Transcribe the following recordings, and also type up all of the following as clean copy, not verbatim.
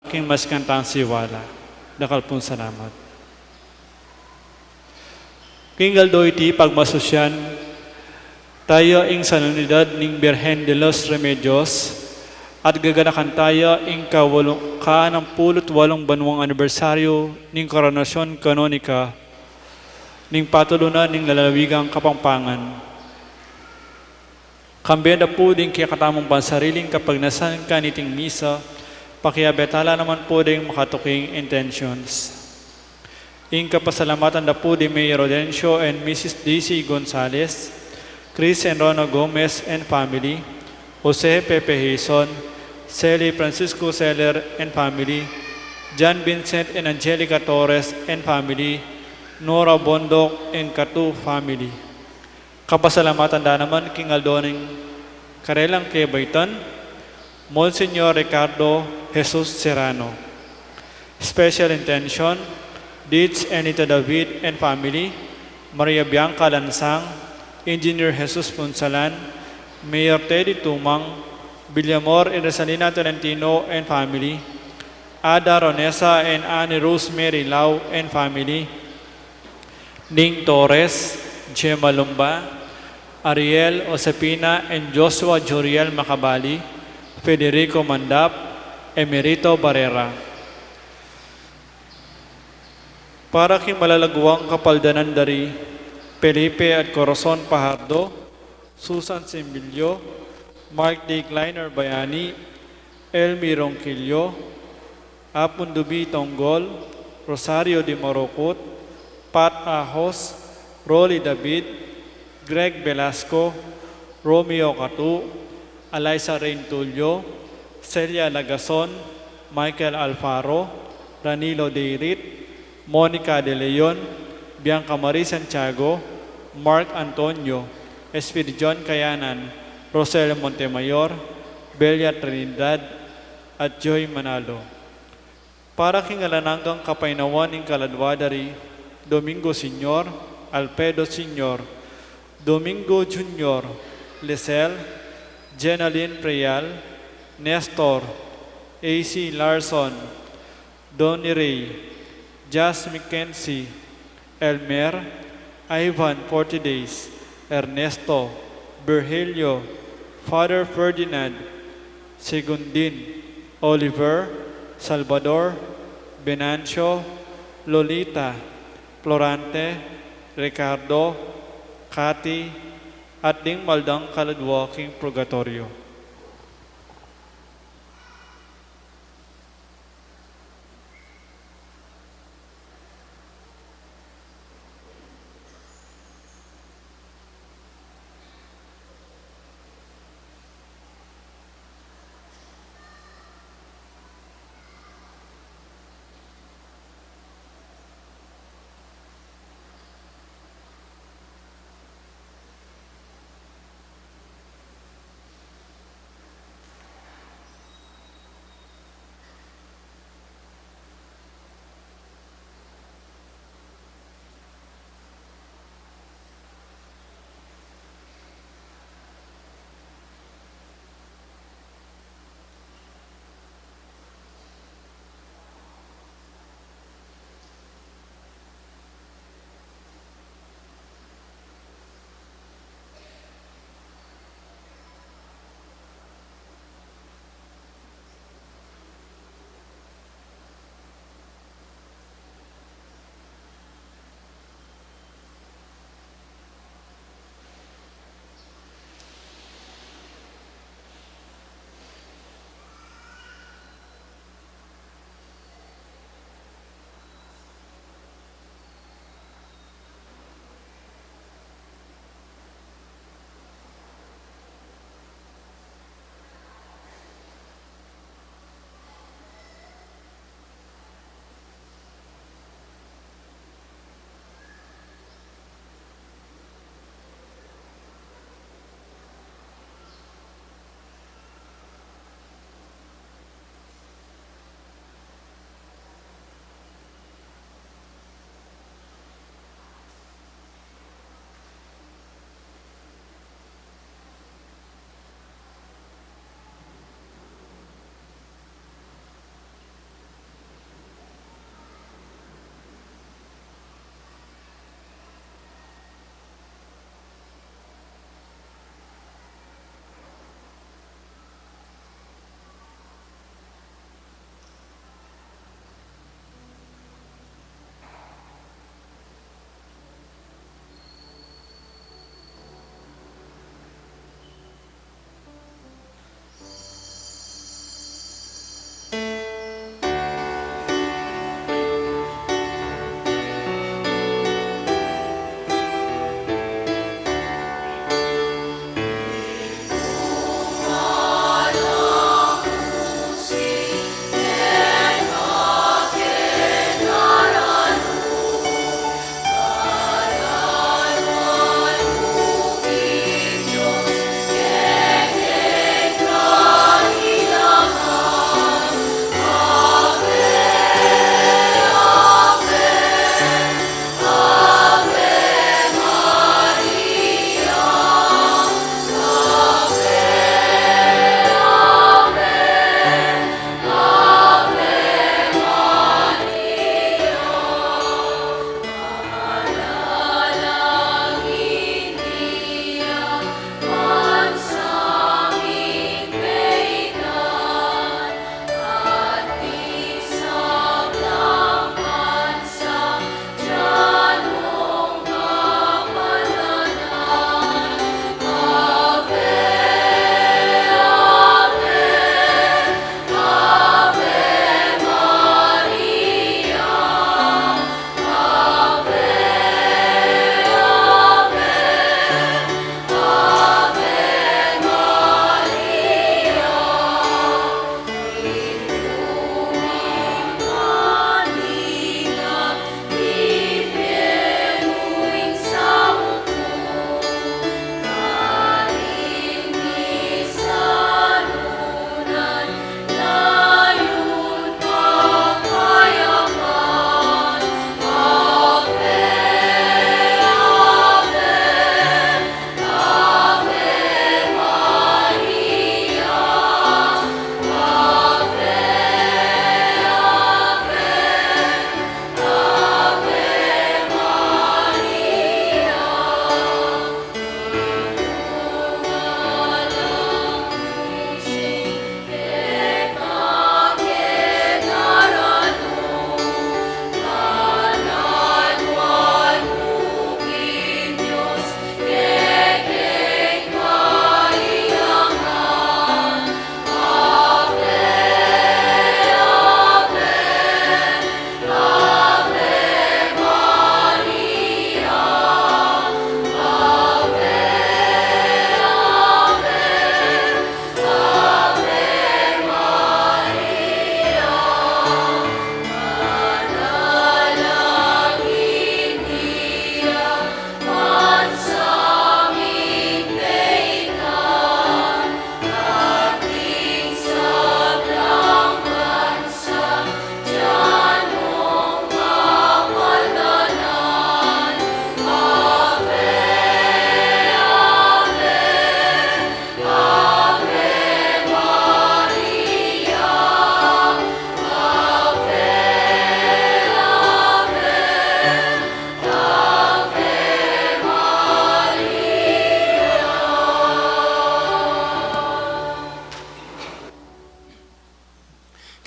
King mas kantang siwala. Dakal pong salamat. Kingal do iti pagmasusyan, tayo ing sanunidad ning Birhen de los Remedios at gaganakan tayo ing ka-68 banwang anibersaryo ning koronasyon kanonika ning patulunan ning lalawigang Kapampangan. Kambenda po din kaya katamang pansariling kapag nasan ka niting misa, pakiabetala naman po din makatuking intentions. Ing kapasalamatan na po di Mayor Rodencio and Mrs. D.C. Gonzales, Chris and Rona Gomez and family, Jose Pepe Hison, Celi Francisco Seller and family, John Vincent and Angelica Torres and family, Nora Bondok and Katu family. Kapasalamatan da naman king Aldoning Karelang Kebaytan, Monsignor Ricardo Jesus Serrano. Special intention, Ditz and Ita David and family, Maria Bianca Lansang, Engineer Jesus Punsalan, Mayor Teddy Tumang, Villamor and Rosalina Tolentino and family, Ada Ronesa and Annie Rosemary Lau and family, Ning Torres, Gemma Lumba, Ariel Osepina and Joshua Joriel Macabali, Federico Mandap, Emerito Barrera. Para king malalagwang kapaldanan dari Felipe at Corazon Pajardo, Susan Simbilio, Mark D. Kleiner Bayani, Elmi Ronquillo, Apundubi Tonggol, Rosario de Morocot, Pat Ahos, Rolly David, Greg Velasco, Romeo Catu, Eliza Reintulio, Celia Lagason, Michael Alfaro, Danilo Deirit, Monica De Leon, Bianca Marie Santiago, Mark Antonio, Espir John Kayanan, Rosel Montemayor, Belia Trinidad, at Joy Manalo. Para kingalananggang kapainawan ng Kaladwadari, Domingo Senior, Alpedo Senior, Domingo Junior, Lisel, Jenaline Preyal, Nestor, A.C. Larson, Donny Ray, Jas Mackenzie, Elmer, Ivan 40 Days, Ernesto, Virgilio, Father Ferdinand, Segundin, Oliver, Salvador, Benancio, Lolita, Florante, Ricardo, Kati, at ding maldang kaladwaking purgatorio.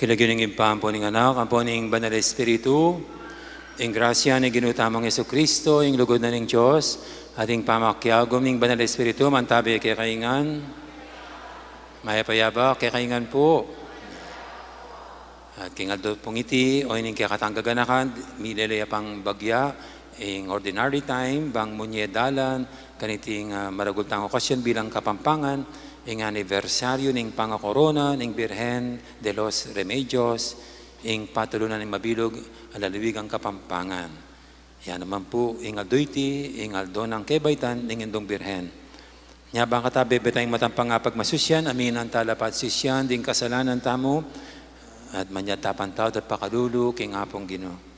Kilagyan ng impampo ng anak, ang po ng Banal Espiritu, ang grasya ni ginutamang Yesu Kristo, ang lugod na ng Diyos, ating pamakyagom ng Banal Espiritu, mantabi kay kaingan, mayapayaba kay kaingan po. At kingaldo pungiti, o ining kakatanggaganakan, milelaya pang bagya, ang ordinary time, bang munyedalan, kaniting maragultang okasyon bilang kapampangan, ang anibersaryo ng pangakorona ng Birhen de los Remedios, ang patulunan ng mabilog alalawigang kapampangan. Yan naman po, ang aldoyti, ang aldo ng kebaitan ng indong Birhen. Nya bang katabi betayng matampang nga pagmasusyan, amin ang talapat sisyan, ding kasalanan tamo, at manyatapan tao at pakalulu, king apong Ginoo.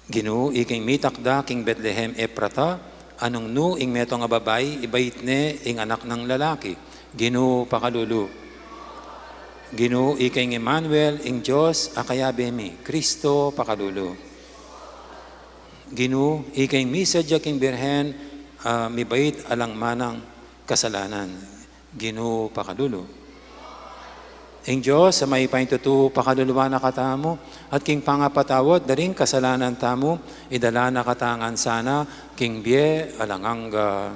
Ginoo, iking mitakda, king Bethlehem Ephrata, anong nu, ing meto nga babay, ibait ne, ing anak ng lalaki. Ginoo, pakalulu. Ginoo, iking Emmanuel, ing Diyos, akayabemi. Kristo, pakalulu. Ginoo, iking misadya, king Birhen, mibait alang manang kasalanan. Ginoo, pakalulu. Ing Diyos, sa may paintutu, pakaluluwa na katamo, at king pangapatawad, daring kasalanan tamo, idala na katangan sana, king bie, alangangga.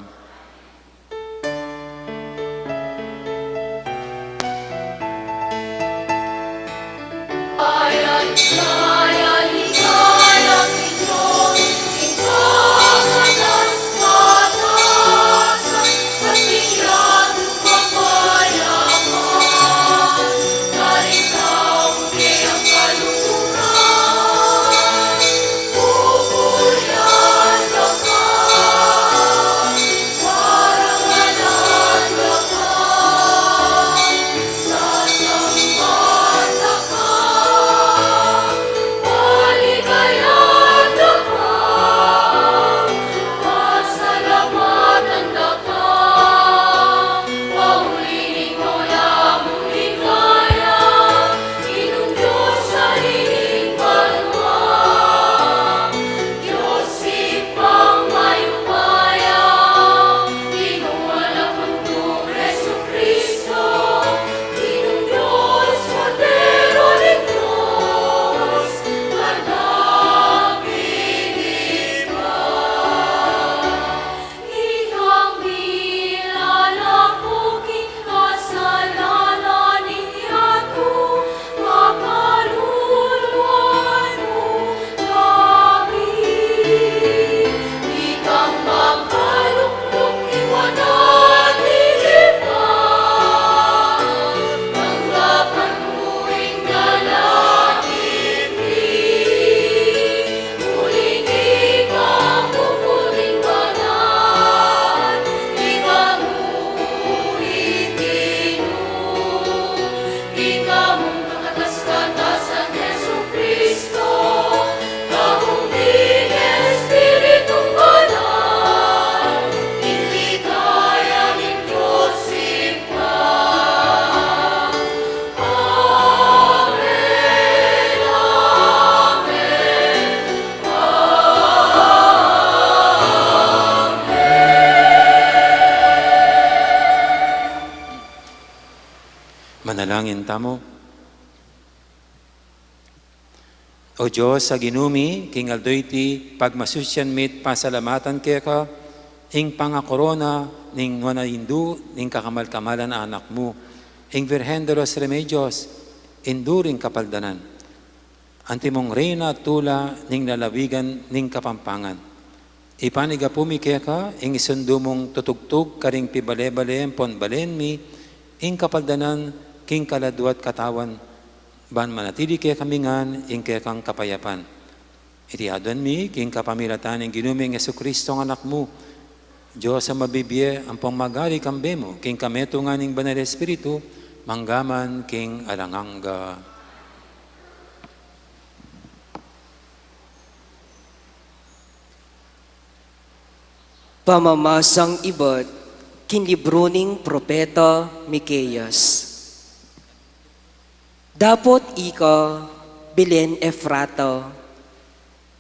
Manalangin tamo. O Diyos, sa ginumi, king aldoyti, pagmasusyan mit pasalamatan kaya ka, ing pangakorona, ning wanaindu, ning kakamal-kamalan anak mo, ing Virhen de los Remedios, enduring kapaldanan. Antimong reyna tula, ning lalawigan, ning kapampangan. Ipaniga pumi kaya ka, ing isundo mong tutugtog, karing pibale-bale, ponbalen mi, ing kapaldanan, king kaladuat katawan, ban manatili kaya kamingan, ing kaya kang kapayapan. Itiadan mi, king kapamilatan, ing ginuming Yesu Kristo ang anak mo, Diyos sa mabibiye, ang pangmagali kambe mo, king kameto nga ning Banal Espiritu, manggaman, king alangangga. Pamamasang iba't kinlibro ning propeta Miqueas. Dapot ika, Belen Ephrata,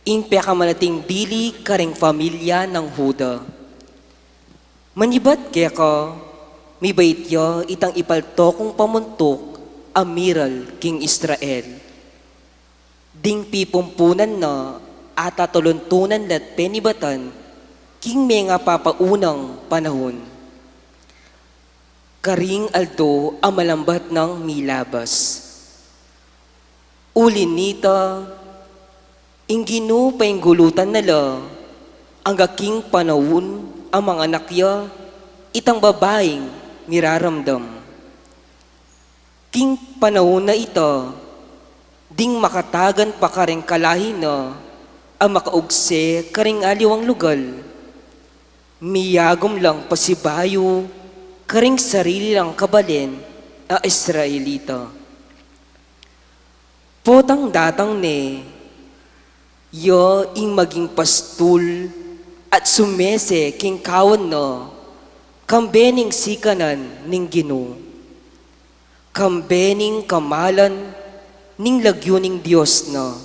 ing pekamalating bili karing pamilya ng Huda. Manibat kaya ka, mibait ya itang ipaltokong pamuntok amiral king Israel. Ding pipumpunan na at atuluntunan lat penibatan king mga papaunang panahon. Karing aldo ang malambat ng milabas. Ulin nita, inggino pa yung gulutan nala, ang gaking panahon ang mga anakya, itang babaeng niraramdam. King panahon na ito, ding makatagan pa karing kalahin na, ang makaugse karing aliwang lugal. Miyagom lang pasibayo, karing sarili lang kabalen a Israelita. Potang datang ne, yo ing maging pastul at sumese king kawan no, kambening sikanan ning Ginoo. Kambening kamalan ning lagyuning Dios no.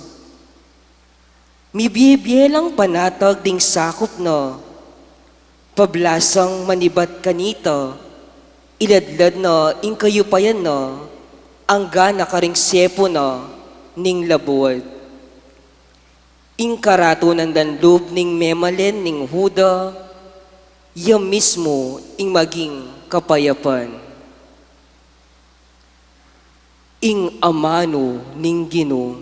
Mibibielang panatag ding sakop no, pablasang manibat kanita, iladlad no, ing kayupayan no, ang gana karing sepo no, ning labuad. Ing karatunan dan loob ning memalen ning Huda, iya mismo ing maging kapayapan. Ing amano ning Ginoo,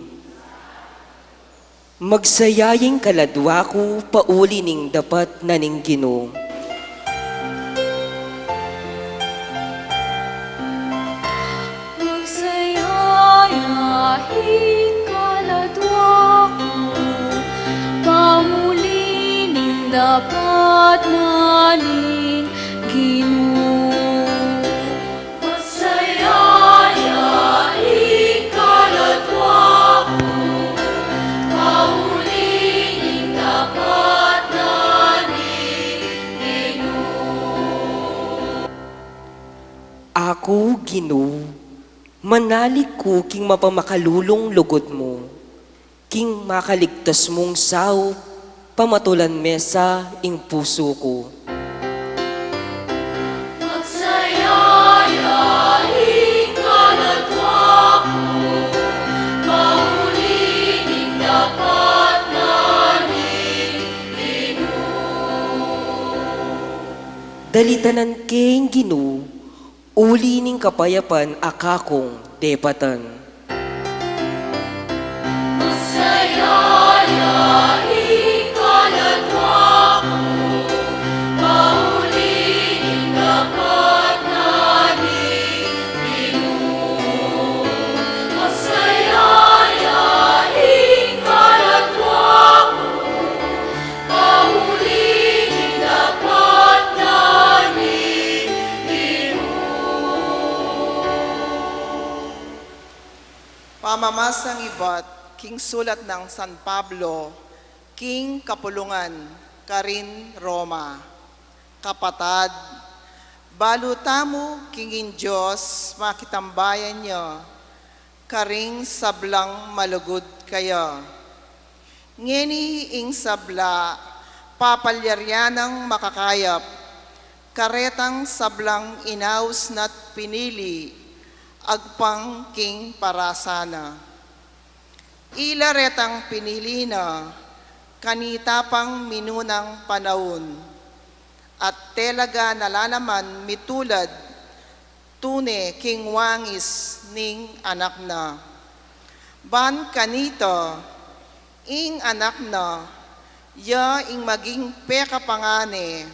magsayaying kaladwa ko pauli ning dapat na ning Ginoo. Magsayayahing kaladwa ko, pauli ning dapat na ning Ginoo. Magsayayahing kaladwa ko, pauli ning dapat na ning Ginoo. Ako, Ginoo, manalig ko king mapamakalulong lugod mo, king makaligtas mong sao, pamatulan mesa ing puso ko. Magsayayahing kaladwa ko, pauli ning dapat na ning Ginoo. Dalitanan king Ginoo, uli ning kapayapan akakong depatan. Magsayayahing kaladwa ko, pauli ning dapat na ning Ginoo. Magsayayahing kaladwa ko, pauli ning dapat na ning Pamamasang ibat, King Sulat ng San Pablo, King Kapulungan, Karin Roma. Kapatad, balutamo kingin Diyos, makitambayan niyo, karing sablang malugod kayo. Ngeni ing sabla, papalyaryanang makakayap, karetang sablang inaus na't pinili, agpang king parasana. Ilaretang pinili na, kanitapang minunang panahon, at telaga nalalaman mitulad, tune king wangis ning anak na. Ban kanito, ing anak na, ya ing maging pekapangane,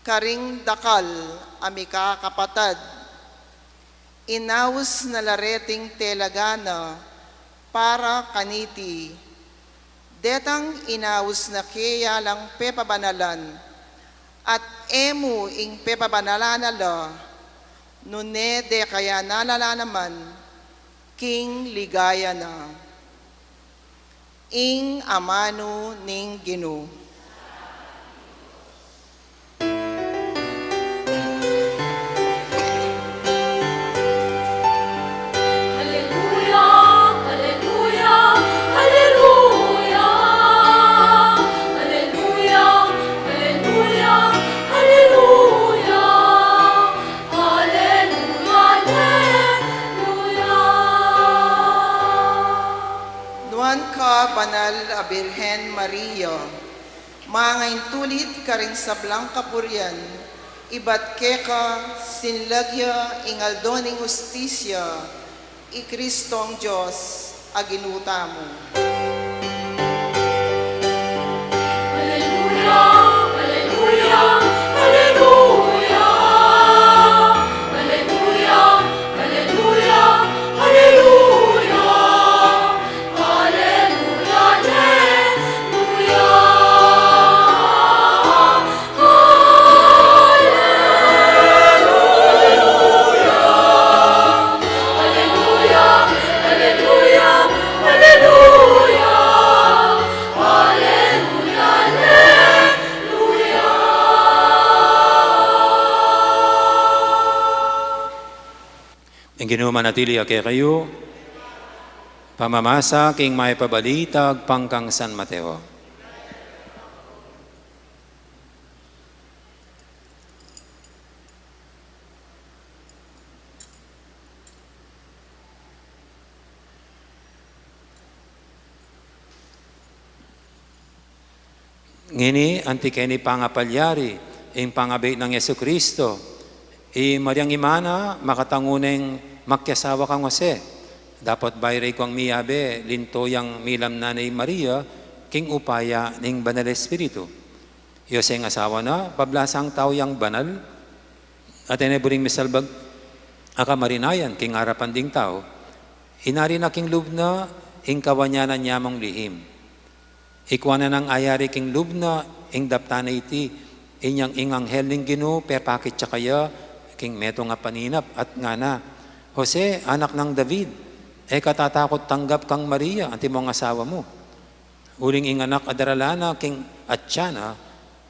karing dakal amika kapatad, inaus na lareting telagana para kaniti. Detang inaus na kaya lang pepabanalan at emu ing pepabanalanala nune de kaya nalala naman king ligaya na. Ing amano ning Ginoo. Hallelujah, hallelujah, hallelujah. a Birhen Maria, mangain tulit ka rin sa Blanca Purian, ibat keka sinlagya ingaldoning justisya, i Kristong Diyos aginuta mo. Alleluia, alleluia, alleluia. Alleluia, alleluia, alleluia. Alleluia, alleluia. Alleluia, alleluia, alleluia. Alleluia, alleluia. Ang Ginoo manatili kay kayo, pamamasa king may pabalitag pangkang San Mateo. Ngini, antikeni pangapalyari, ing pangabay ng Yesu Kristo, Maryang Imana, makatanguneng makyasawa kang Jose. Dapat bayray ko ang miyabe, linto yang milam na ni Maria, king upaya ning banal espiritu. Yose ang asawa na, pablasang tao yang banal, at eneburing misalbag, akamarinayan, king harapan ding tao, inari na king lubna, ing kawanyanan nyamong lihim. Ikwana ng ayari king lubna, ing daptana iti, inyang inganghel ning Ginoo, perpakit siya kaya, king meto nga paninap, at nga na, Jose, anak ng David, katatakot tanggap kang Maria, anti mong asawa mo. Uling inganak adaralana, king atsyana,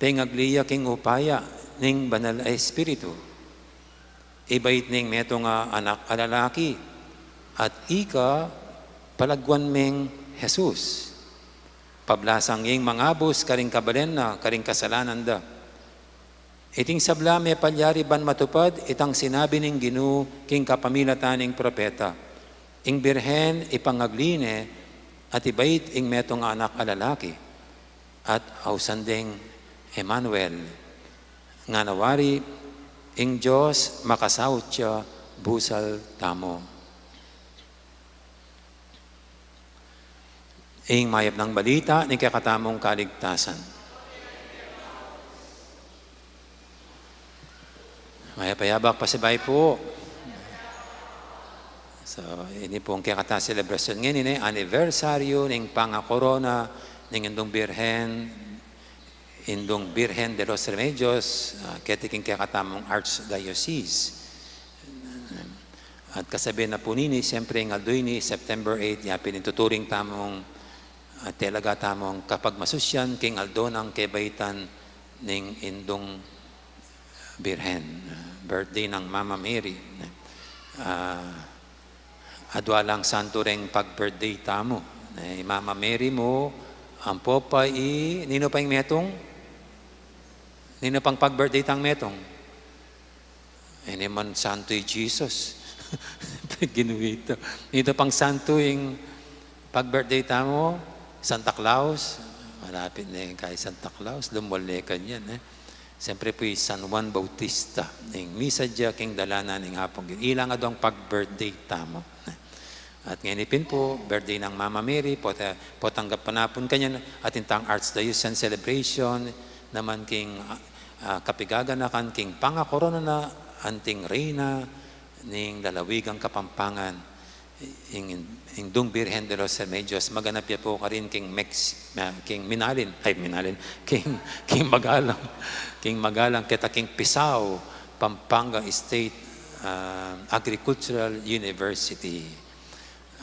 pengagliya king upaya, ning banal ay espiritu. Ibait ning meto nga anak alalaki, at ika, palagwan meng Jesus. Pablasang ing mangabos, karing kabalen na, karing kasalanan da. Iting sabla may palyari ban matupad, itang sinabi ning Ginoo king kapamilataning propeta. Ing birhen ipangagline, at ibait ing metong anak alalaki. At ausandeng Emmanuel, nga nawari, ing Diyos makasawt siya, busal tamo. Ing mayap ng balita, ni kakatamong kaligtasan. Mayapayabak pasibay po. So, ini po ang kikata celebration ngayon, ini aniversaryo ng pangakorona ng Indong Birhen de los Remedios, ketiking kikatamong Archdiocese. At kasabi na po nini, siyempre ng aldoy ni September 8, yapin tuturing tamong talaga tamong kapag masusyan, king aldo ng kebaitan ng Indong Birhen, birthday ng Mama Mary. Adwa lang santo ring pag-birthday tamo. Mama Mary mo, ang popa nino pa yung metong? Nino pang pag-birthday tang metong? Ini man santo Jesus. Ginuwito. Nito pang santo yung pag-birthday tamo, Santa Claus. Malapit na yung kay Santa Claus, lumwalekan yan. Siyempre po San Juan Bautista, ng misa dya king dalana ng hapong. Ilang adong pag-birthday tamo. At ngayon po, birthday ng Mama Mary, potanggap panapon kanya, at intang Archdiocese celebration, naman king kapigaganakan, king pangakorona na, anting reyna, ning lalawigang Kapampangan, Indong Birhen de los Remedios, maganap ya po ka rin king Magalang, kita king Pisao, Pampanga State Agricultural University.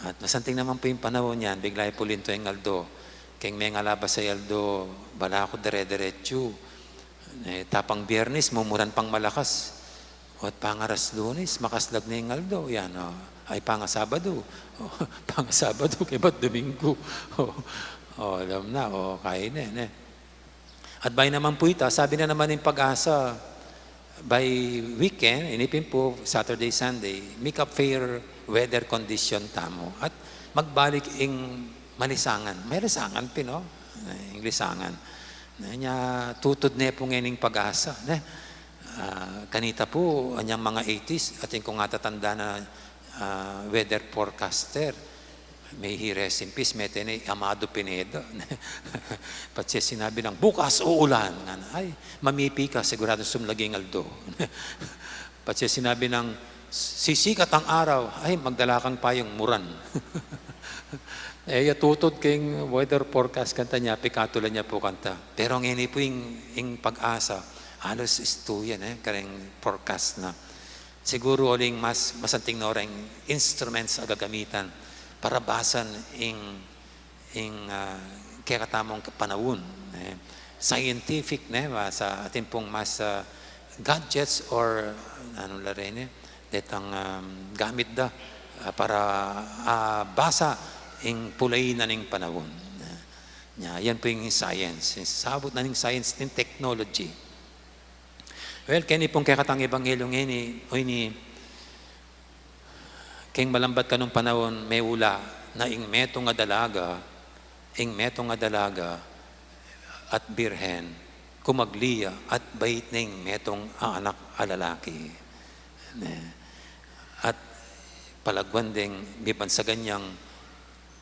At masanting naman po yung panahon niyan, biglay po linto yung aldo, king may ngalabas sa aldo, bala ako dire-diretso, tapang Biyernes, mumuran pang malakas, at pangaras Lunes, makaslag na yung aldo, yan ay pangasabado, pangasabado, kaya ba't Domingo, alam na, kain na. At by naman po ito, sabi na naman yung Pag-asa, by weekend, inipin po, Saturday, Sunday, make up fair weather condition tamo. At magbalik ing malisangan. May lisangan pino, yung lisangan. Nya tutod ne po ngayon pag-asa. Kanita po, anyang mga 80s, at yung kung nga tatanda na weather forecaster, may he rest in peace, may tinay Amado Pinedo. Pati sinabi lang, bukas uulan. Ay, mamipi ka, sigurado sumlaging aldo. Pati sinabi ng, sisikat ang araw, ay, magdala kang payong muran. Tutod kayong weather forecast kanta niya, pikatulan niya po kanta. Pero ngayon po yung pag-asa, halos isto yan, kareng forecast na. Siguro uling mas masanting na orang instruments ang gagamitan para basan kaya katamong panahon. Scientific sa ating pong mas gadgets or ano la rin detang gamit da para basa ing pulay na ning panahon. Yan po yung science. Sabot na ning science ning technology. Well, kani pong kakatang ebanghelyo ini keng malambat ka nung panahon, may ula na ing meto nga dalaga at birhen, kumagliya at bait ning metong anak alalaki. At palagwan ding biban sa ganyang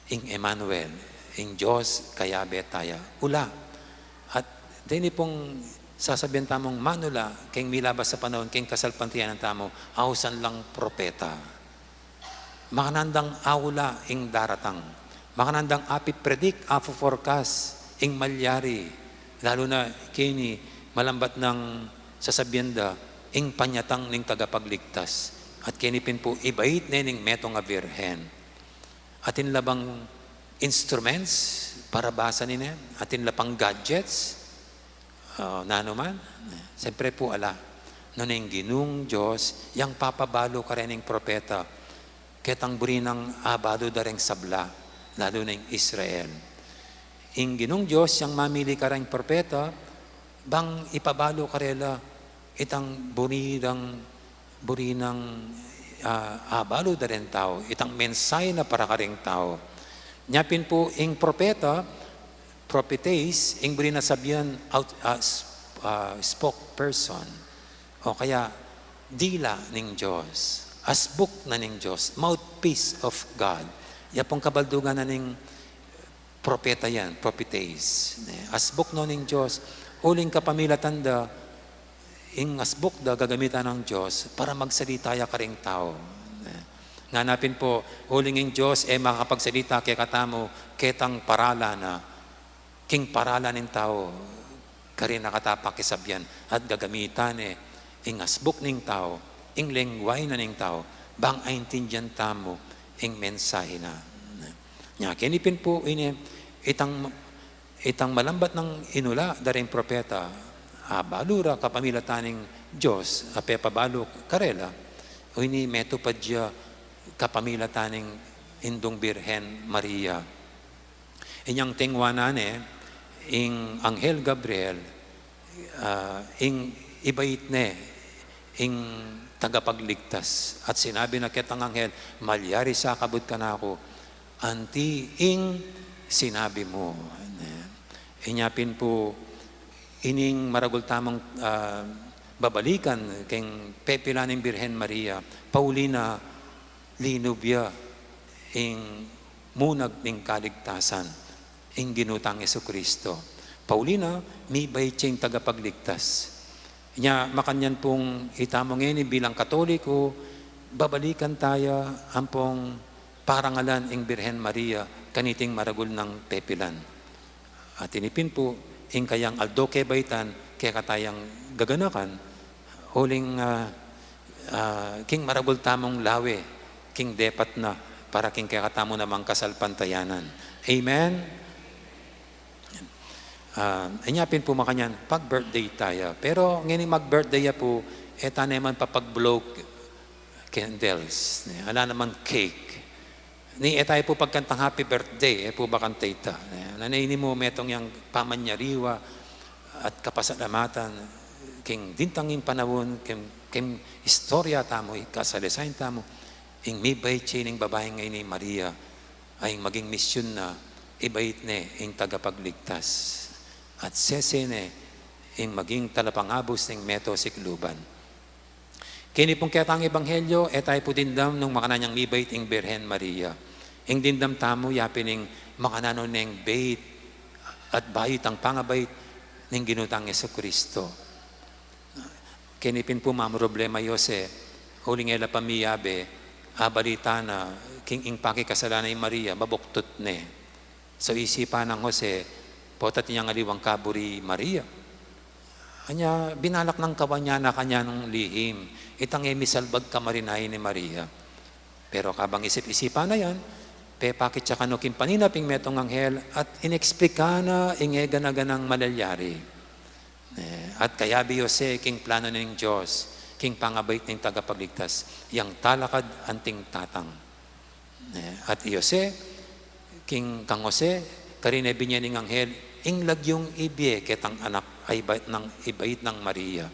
ing Emmanuel, ing Diyos kaya betaya, ula. At dini pong sasabihin tamong manula, keng milabas sa panahon, keng kasalpantiyan ng tamo, ausan lang propeta. Makanandang awla ing daratang. Makanandang api predict, apo forecast, ing malyari. Lalo na kini malambat ng sasabienda, ing panyatang ning tagapagligtas. At kinipin po, ibait na ning metong nga birhen. Atin labang instruments para basa nina. Atin labang gadgets. Nanuman. Siyempre po ala. Noning ginung Diyos, yang papabalo ka rin ng propeta. Ketang burinang abado dareng sabla, lalo na yung Israel. Ing ginong Diyos, yang mamili ka rin propeta, bang ipabalo karela itang burinang abalo dareng tao, itang mensahe na para karing tao. Nyapin po ing propeta, prophetess, ing burina sabihan spokesperson, o kaya dila ning Diyos. Asbuk na ning Diyos, mouthpiece of God. Yan pong kabaldugan na ning propeta yan, prophetess. Asbuk no ning Diyos, uling kapamilatan da, ing asbuk da gagamitan ng Diyos para magsalita ya karing tao. Nganapin po, uling ing Diyos, makakapagsalita kay katamo, ketang parala na, king parala ning tao, karin nakatapak kisabyan, at gagamitan ing asbuk ning tao, ing lengguay na ning tao, bang aintindihan tamo ing mensahe na. Kinipin po ini itang malambat ng inula daring propeta, balura kapamilataning Diyos, pabalo karela, o ini meto pa diya kapamilataning indong Birhen Maria. Inyang tingwanan ing Anghel Gabriel, ing ibait ing tagapagligtas. At sinabi na kitang anghel, malyari sa kabut ka na ako, anti ing sinabi mo. Inyapin po, ining maragol tamang babalikan keng pepilaning Birhen Maria, Paulina linubya ing munag ning kaligtasan, ing ginutang Jesucristo. Paulina, mi bayching tagapagligtas. Nya makanyan pong itamong ini bilang Katoliko, babalikan tayo ampong parangalan ing Birhen Maria kaniting maragul ng pepilan. At tinipin po ing kayang aldoke baitan kaya katayang gaganakan huling king maragul tamong lawe king depat na para king kaya katamo namang kasalpantayanan. Amen. Anyapin po makanyan, pag-birthday tayo. Pero ngayon mag-birthday po, naman papag-blow candles. Ala naman cake. Tayo po pagkantang happy birthday, po ba kantay ta. Nanaini mo metong yung pamanyariwa at kapasalamatan, king dintangin panahon, king istorya tamo, kasalisain tamo, ing may bay chining babae ngayon ni Maria, ay maging misyon na ibait ne ing tagapagligtas at sesene ing maging talapangabos ng meto sikluban. Kini pong ketang ebanghelyo, tayo po dindam nung makananyang ibait ing Birhen Maria. Ing dindam tamo, yapin ing makananon ng bait at bayit ang pangabait ng ginutang Yesu Kristo. Kini pin po problema Yose, huling ela pamiyabe, abalita na king ing pakikasalanan ni Maria, mabuktot ne. So isipan ng Jose, potat niyang aliwang kaburi Maria. Kanya, binalak ng kawan na kanya ng lihim. Itang misalbag kamarinay ni Maria. Pero kabang isip-isipan na yan, pepakit siya kanukin paninaping metong anghel at inexplika na ingega na ganang malalyari. At kaya biyose, king plano ng Diyos, king pangabait ng tagapagligtas, yang talakad anting tatang. At iyose, king kang Jose, karine binya ng anghel, ing lagyong ibye ketang anak ay ibait ng Maria.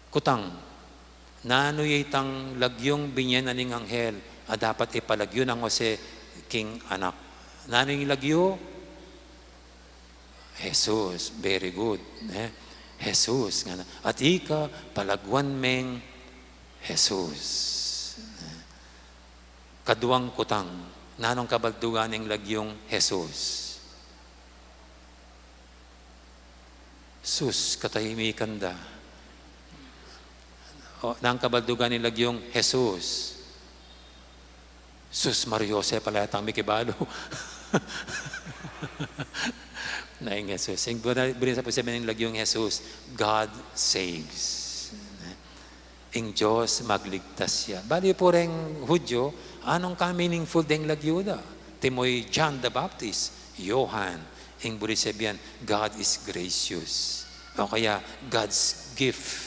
Kutang, nanoy itang lagyong binyan na ning anghel, dapat ipalagyo ng Jose king anak. Nanoy lagyo? Jesus, very good. Jesus. At ika, palagwan meng Jesus. Kaduang kutang, nanong kabaldugan ng lagyong Jesus. Sus, katahimikan da. Nang kabaldugan ng lagyong Jesus. Sus, Mariose, palayatang mikibalo. Naing Jesus. Ang bunisa po sabihin ng lagyong Jesus, God saves. Ang Diyos magligtas siya. Bali po rin Hudyo, anong ka-meaningful deng lagyo da? Timoy John the Baptist, Johan, ang burisabihan, God is gracious. O kaya, God's gift.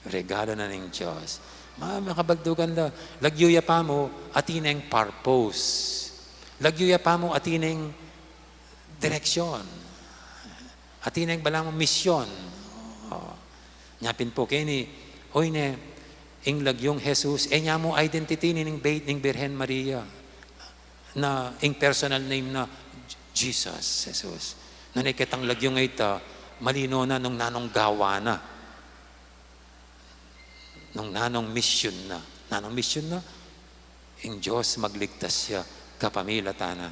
Regalo na ng Diyos. Makabaldugan la. Lagyuya pa mo, atineng purpose. Lagyuya pa mo, atineng direksyon. Atineng balang misyon. Nyapin po kini, oy ne, ing lagyong Jesus, nya mo identity ning bait ning Birhen Maria. Na ing personal name na Jesus, Jesus. Nanikitang lagyong ita, malino na nung nanong gawa na. Nung nanong mission na. Nanong mission na, ang Diyos magligtas siya, kapamilya tana.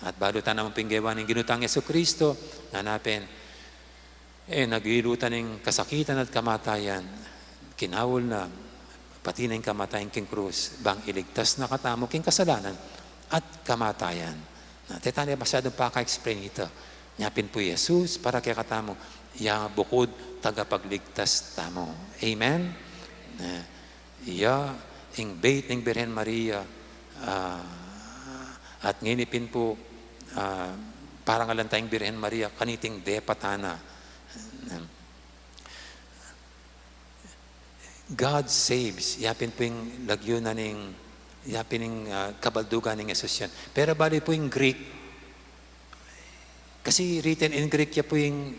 At balutan naman pinggawa ng ginutang Yesu Kristo, nanapin, nagilutan ng kasakitan at kamatayan, kinawol na, pati na yung kamatayan king krus, bang iligtas na katamo king kasalanan at kamatayan. Tetanya masyadong paka-explain ito. Nyapin po Jesus para kaya katamo, ya bukod tagapagligtas tamo. Amen? Ing bait ng Birhen Maria, at nginipin po, parang alantayang Birhen Maria, kaniting depatana. God saves. Yapin po yung lagyo na ning yapin ng kabaldugan ng Jesus yan. Pero bali po yung Greek, kasi written in Greek ya po yung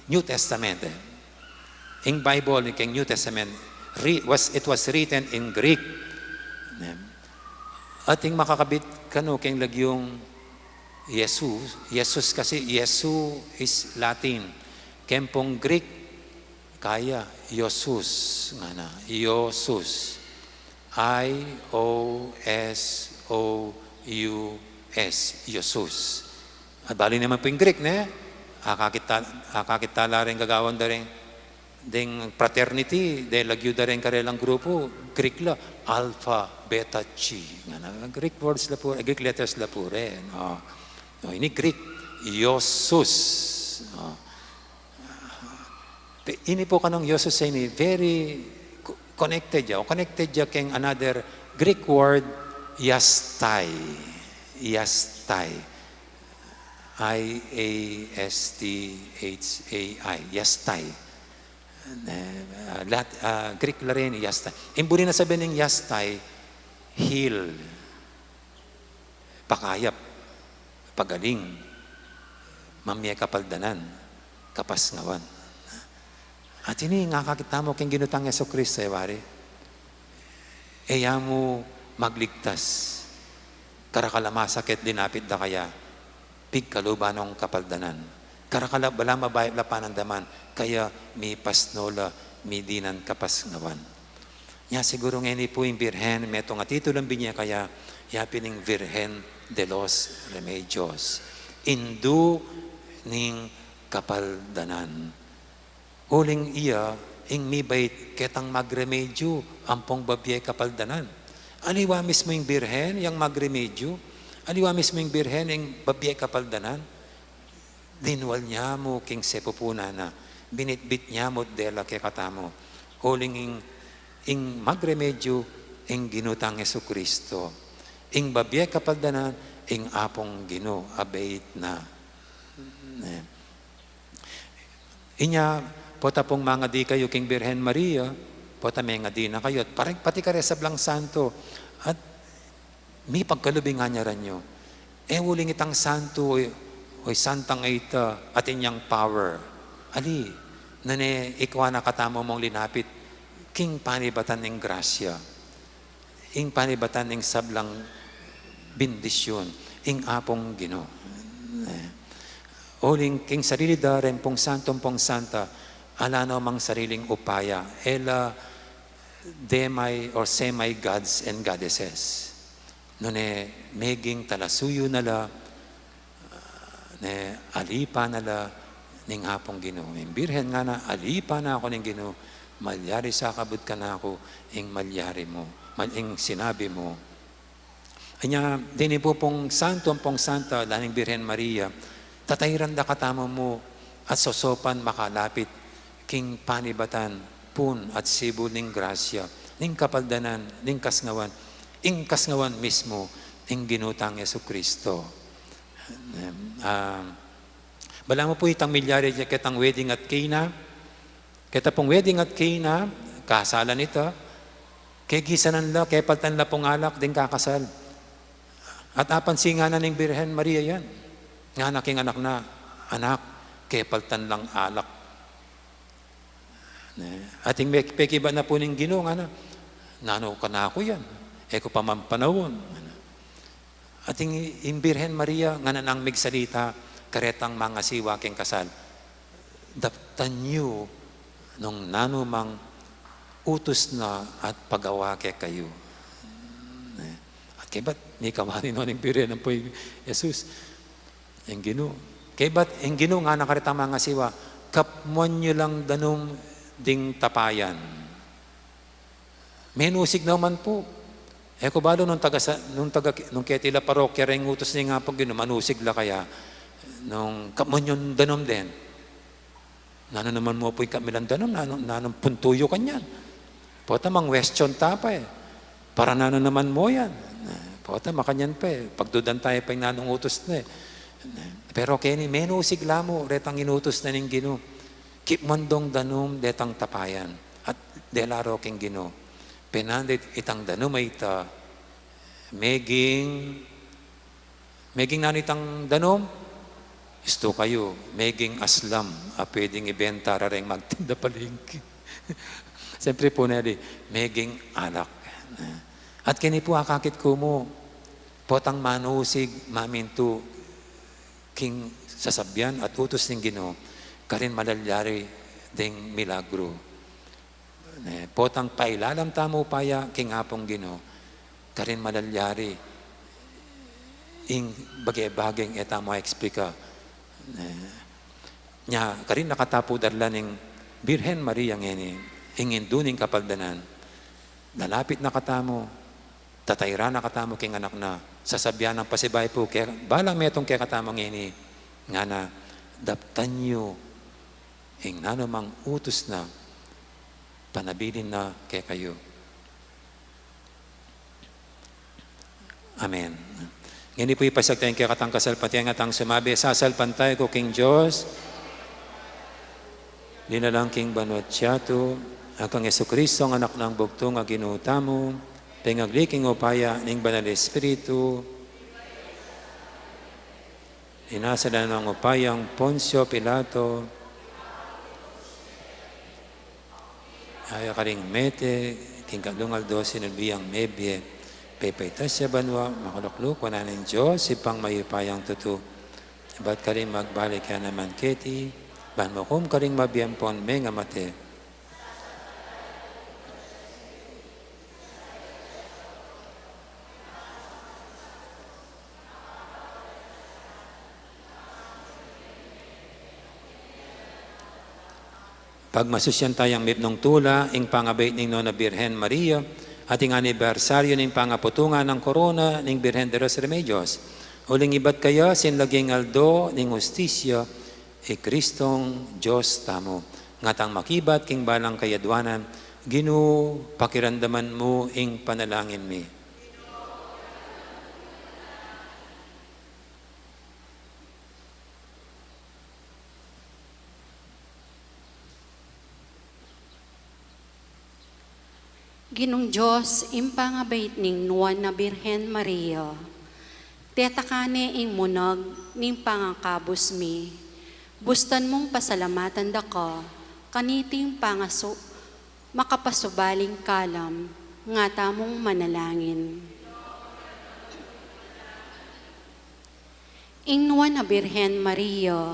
New Testament. In Bible, yung New Testament, it was written in Greek. At yung makakabit kano keng lagyong Jesus kasi Yesu is Latin. Kempong Greek, kaya Iosus nga na, Iosus. I-O-S-O-U-S, Iosus. At bali naman po yung Greek, ne? Akakitala rin gagawan da rin ding fraternity, de lagyo da rin karelang grupo, Greek la, Alpha, Beta, Chi. Greek words la po, Greek letters la po rin. Ini Greek, Iosus. Ini po kanong Iosus sa ini, very connected ya. Connected ya keng another Greek word, Yastai. Yastai. I-A-S-T-H-A-I. Yastai. Greek la rin, Yastai. Imburi na sabihin ng Yastai, heal. Pakayap. Pagaling. Mamye kapaldanan. Kapasngawan. At ini nga kakita mo kung ginutang Yesu Kristo, wari. Eya mo magligtas. Karakalamasakit dinapit da kaya, pigkalubanong kapaldanan. Karakala bala mabayad la panandaman, kaya mi pasnola, mi dinan kapasnawan. Nya siguro ngayon po yung Birhen, meto nga titulang binya kaya, yapining Virgen de los Remedios. Indu ning kapaldanan. Uling iya, ing mibay ketang magremedyo, ampong babyay kapaldanan. Aliwa mismo yung Birhen, yung magremedyo. Aliwa mismo yung Birhen, yung babyay kapaldanan. Dinwal niya mo king sepupuna na. Binitbit niya mo dela ke katamo. Uling ing magremedyo, ing ginutang Jesucristo. Ing babyay kapaldanan, ing apong Gino, abait na. Inya, pota pong mga di kayo king Birhen Maria, pota may nga di na kayo, at parang pati ka resablang santo, at may pagkalubingan niya rin nyo. Uling itang santo, oy santang ita, at inyang power. Ali, nane ikwa na katamo mong linapit, king panibatan ng grasya, ing panibatan ng sablang bindisyon, ing apong Gino. Uling king sarili da rin pong santong pong santa, alano mang sariling upaya, ela demay or semi-gods and goddesses. Nune meging talasuyo nala, ne alipa nala, ning hapong Gino. Yung Birhen nga na, alipa na ako ning Gino, malyari sa kabut ka na ako, ing malyari mo, ing sinabi mo. Anya, dini po pong santo ang pong santa, daning Birhen Maria, tatayran da katama mo, at sosopan makalapit, king panibatan, pun at sibu ning grasya, ning kapaldanan, ning kasngawan, ing kasngawan mismo, ing ginutang Jesucristo. Bala mo po itang milyari niya kitang wedding at Cana. Kita pong wedding at Cana, kasalan ito, kay gisanan la, kay paltan la pong alak, ding kakasal. At apansin nga na ning Birhen Maria yan. Nga naking anak na, anak, kay paltan lang alak. Ating pekiba na po ning Gino, nga na, nano ka na ako yan. Eko pa mampanawon. Ating Birhen Maria, nga na nang migsalita, karetang mga siwa king kasal. Daptan nyo, nung nanumang utos na at pagawa ke kayo. At kaya ba't may kawani nun yung Birhen ng po Jesus? Yung Gino. Kaya ba't yung Gino nga nakaretang mga siwa, kapmon nyo lang danong ding tapayan. Menusig naman po. Eko balo nung kaya tila parokya rin utos niya nga pag Gino, manusig la kaya, nung kapmon yung danom din. Nano naman mo po yung kamilang danom, nanong puntuyo kanyan. Pota mang question tapa eh. Para nano naman mo yan. Pota makanyan pa eh. Pagdudan tayo pa yung nanong utos na eh. Pero kaya ni menusig la mo, retang inutos na ning Gino. Keep mandong danom detang tapayan. At delaro king Gino. Penandit itang danom ay ita. Meging nanitang danom, isto kayo, meging aslam, pwedeng ibenta rareng magtinda palengke. Siyempre po nali, meging alak. At kini po akakit ko mo, potang manusig, maminto, king sasabyan at utos ng Gino, karin malalyari ding milagro. Potang pailalam tamo paya, king hapong Gino, karin malalyari, ing bagay-bagay eta mo eksplika. Nya karin nakatapo darla ning Birhen Maria ngeni ingin duning kapagdanan nalapit na katamo tatayra na katamo king anak na sasabyan ng pasibay po kaya balang metong kaya katamo ngeni nga na daptan nyo ing nanumang utos na panabilin na kaya kayo. Amen. Ngini po ipasagtayin kaya katang kasalpati ang atang sumabi, sasalpantay ko king Diyos, di na lang king banwat siyatu, akang Jesucristo ang anak ng bugtong a ginutamo, pengagliking upaya ning banal Espiritu, inasala ng upayang Poncio Pilato, ay karing mete, king kadungal 12 nabiyang mebye, Pepeta siya banwa, makulukluk, wala ng Diyos, ipang mayupayang tutu. Ba't ka rin magbalik ka naman, Keti? Ban mo kum ka rin mabiyampon, may nga mate. Pagmasusyan tayang mipnong tula, ing pangabait ning Nona Birhen Maria, ating anibersaryo ning pangaputungan ng korona ning Birhen de los Remedios. Uling ibat kaya sinlaging aldo ning hustisya, Kristong Diyos tamo. Ngatang makibat king balang kayadwanan, Ginu pakirandaman mo ing panalangin mi. Ginong Diyos, impangabait ning nuwan na Birhen Maria, tetakane ing munag ning pangakabos mi, bustan mong pasalamatan daka, kaniting makapasubaling kalam, nga tamong manalangin. Ing nuwan na Birhen Maria,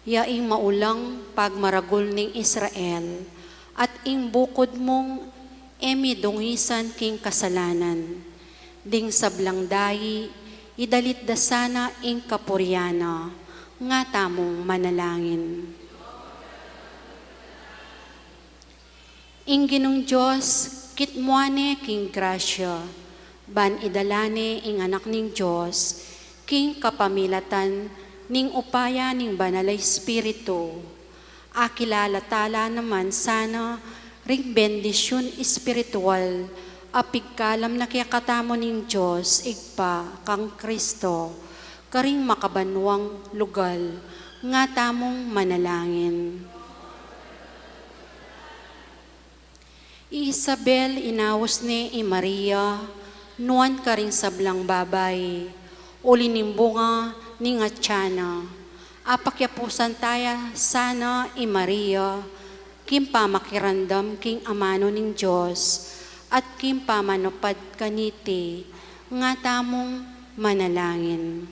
yaing maulang pagmaragul ning Israel, at ing bukod mong dungisan king kasalanan, ding sablang dayi, idalit dasana ing kapuryana, nga tamong manalangin. Ing Ginong Diyos, kitmuane king grasya, ban idalane ing anak ning Diyos, king kapamilatan ning upaya ning banalay Espiritu, akilalatala naman sana ring bendisyon espiritual, apigkalam na kiyakatamo ning Diyos, igpa kang Kristo, karing makabanwang lugal, nga tamong manalangin. Isabel inawos ni Maria, nuan karing sablang babay, ulinimbunga ni nga tiyana, apakyapusan taya sana Maria, kim pamakirandam king amano ning Diyos, at kim pamanupad kaniti, nga tamong manalangin.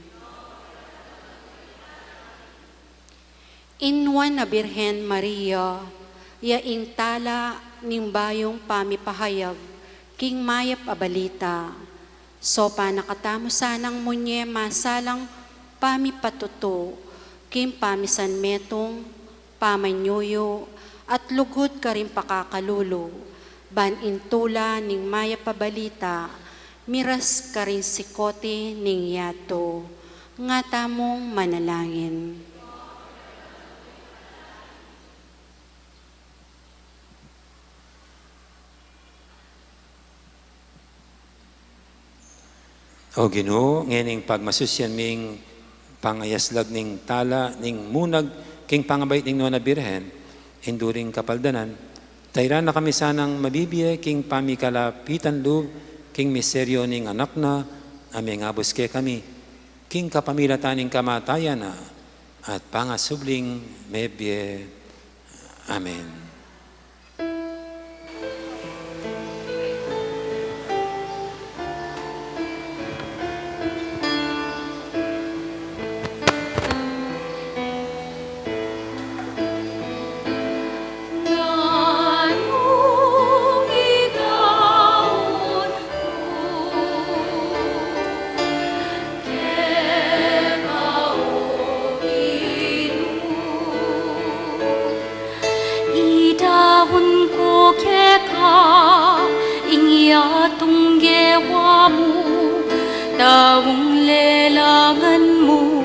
Inwan na Birhen Maria, yaing tala ning bayong pamipahayag, king mayap abalita, so panakatamo sanang munye masalang pamipatuto, kim pamisan metong pamanyuyo, at lugod ka rin pakakalulo, ban intula ning maya pabalita, miras ka rin sikote ning yato, nga tamong manalangin. O Ginoo, ngayon pagmasusyan ming pangayaslag ning tala, ning munag, king pangabait ning Nona Birhen, enduring kapaldanan, tayran na kami sanang mabibiye king pamikalapitan loob, king miseryo ning anak na, aming abos ke kami, king kapamilatan ning kamatayan na, at pangasubling mebye. Amen. Taong lelangan mo,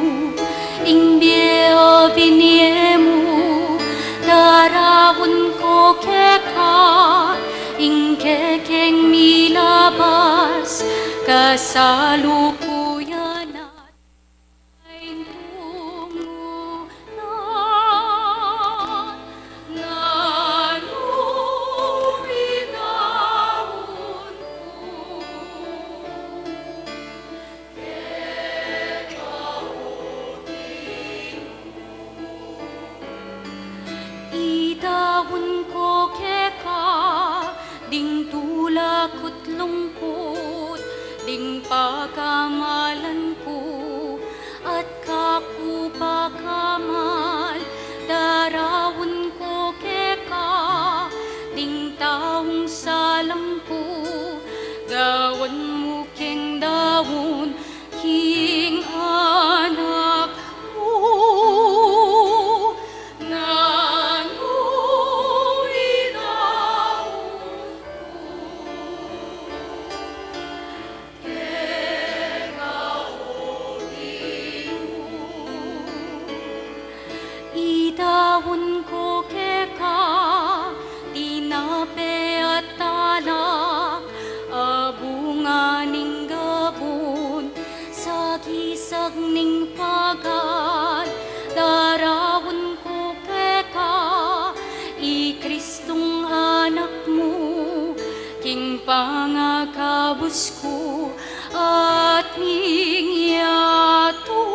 ingbiyo binye mo, darawon ko keka, ingkekeng milabas, kasalukuyan at ay tungunan. Idawon ko keka, ding tulak at lungkot, pagkamalan ko at kakupakamal, darawon ko keka, ding taong salampu, gawan mo keng dawon, king anak mo. Idawon ko keka, tinape at talak, abunganing gabon, sa gisag ning pagal, darawon ko keka, i-Kristong anak mo, king pangakabus ko, at ning yato.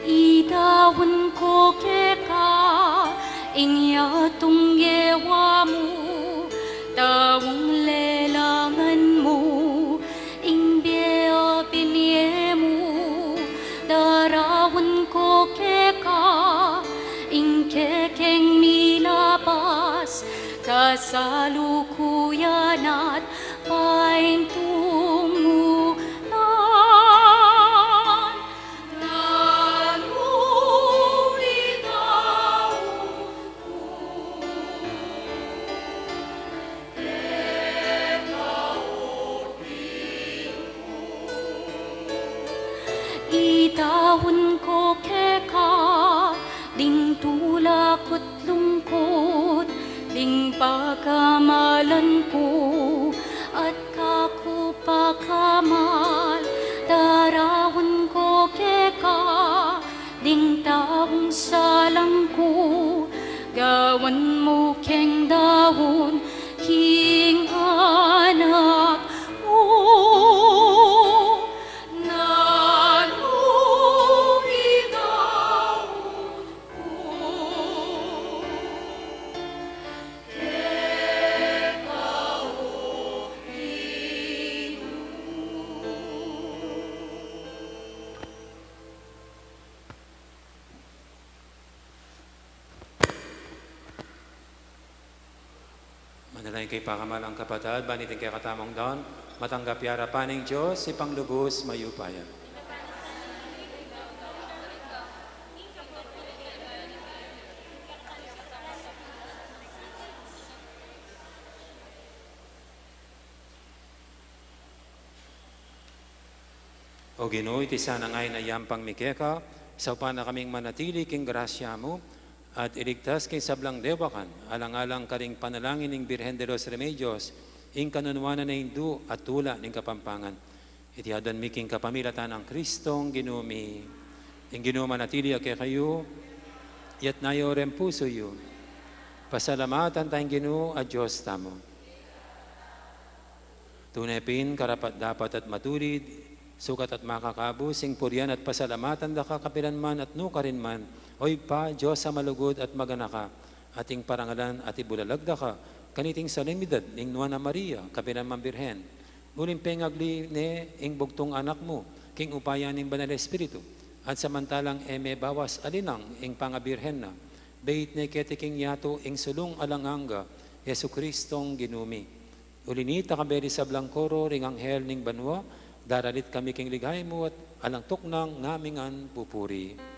Idawon ko keka, inyatong yewa mo, tawong lelangan mo, ingbiya binye mo, darawon ko keka, ingkekeng milabas, kasalukuyan at paintungulan. Idawon ko keka, ding tulak at lungkot, ding pagkamalan ko, at kakupakamal, darawon ko keka, ding taong salang ko, gawan mo keng dawon, king anak mo. Manalangin kay pakamalang kapatid, banitin kay katamang daon, matanggap yara paning Diyos, ipanglubos mayupayan. O Ginoo, iti sana ngay na yampang mikeka, sa upan na kaming manatili king grasya mo, at iligtas kay sablang dewakan, alang-alang karing panalangin ng Birhen de los Remedios, ing kanunwanan na hindu at tula ng kapampangan. Itihadan mi king kapamilatan ng Kristong ginumi. Ing Ginoo manatili kay kayo, yat nayo rin puso yu. Pasalamatan tayong Ginoo at Diyos tamo. Tunepin, karapat dapat at matulid, sukat at makakabus, sing purian at pasalamatan da kakapilan man at nukarin man, oy pa, Diyos sa malugod at maganaka, ating parangalan at ibulalagda ka, kaniting salimidad, ning Nuana Maria, kapilan man Birhen, uling pengagli ne, ing bugtong anak mo, king upayan ning Banal Espiritu, at samantalang eme bawas alinang, ing pangabirhen na, bait ne ketiking yato, ing sulong alanganga, Yesu Kristong ginumi. Ulinita kabeli sa Blancoro, ring anghel ning banwa, daralit kami king ligay mo at alang tuknang namingan pupuri.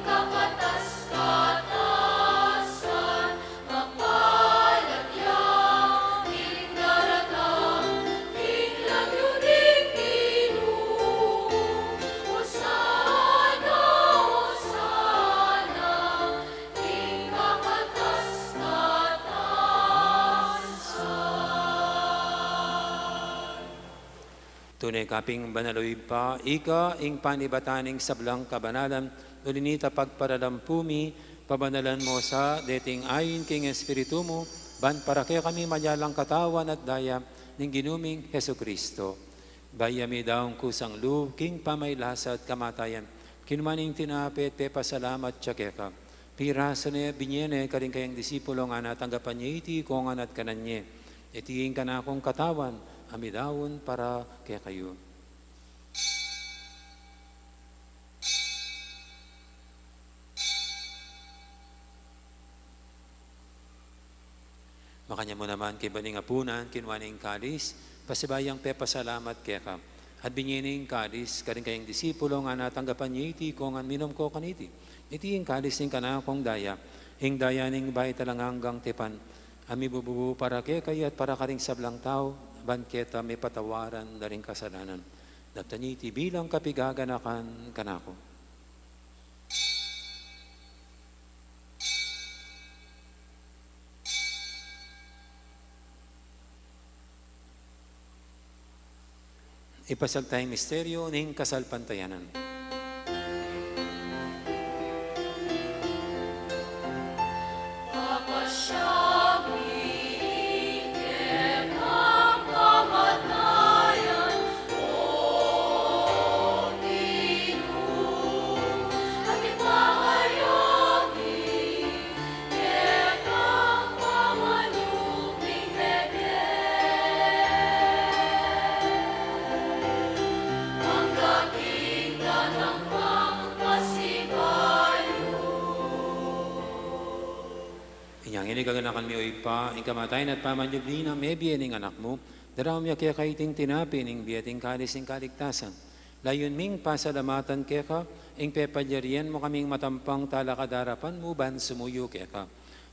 Kapatas-katas Tunay kaping banaloy pa, ika ing panibataning sablang kabanalan, ulinita pagparalampumi, pabanalan mo sa dating ayin king Espiritu mo, ban para kaya kami manyalang katawan at daya ng ginuming Heso Kristo. Bayami daong kusang loob, king pamaylasa at kamatayan, kinumaning tinapit, te pasalamat tsakeka. Pirasa na binyene karing kayang disipulo nga natanggapan niya iti kongan at kananye. Itiing ka na akong katawan, amidawon para kaya kayo. Makanya mo naman kay baning apunan, kinwaning kalis, pasibayang pasalamat kaya ka. At binyining kalis, karing kayang disipulo nga natanggapan niya iti kongan minom ko kaniti. Iti yung kalis ning kanakong daya, ing daya ning bay talang hanggang tepan, ami bububu para kaya kayo at para karing sablang tao, banketa may patawaran na rin kasalanan. Dataniti bilang kapigaganakan kanako. Ipasag tayong misteryo ng kasalpantayanan. Inigaganakan mi oy pa, ing kamatayan at pamanyugli na may biyening anak mo, daram ya kaya kaiting tinapi, ing biyating kalis ing kaligtasan. Layon ming pasalamatan kaya ka, ing pepadyarian mo kaming matampang talakadarapan mo, ban sumuyo kaya ka.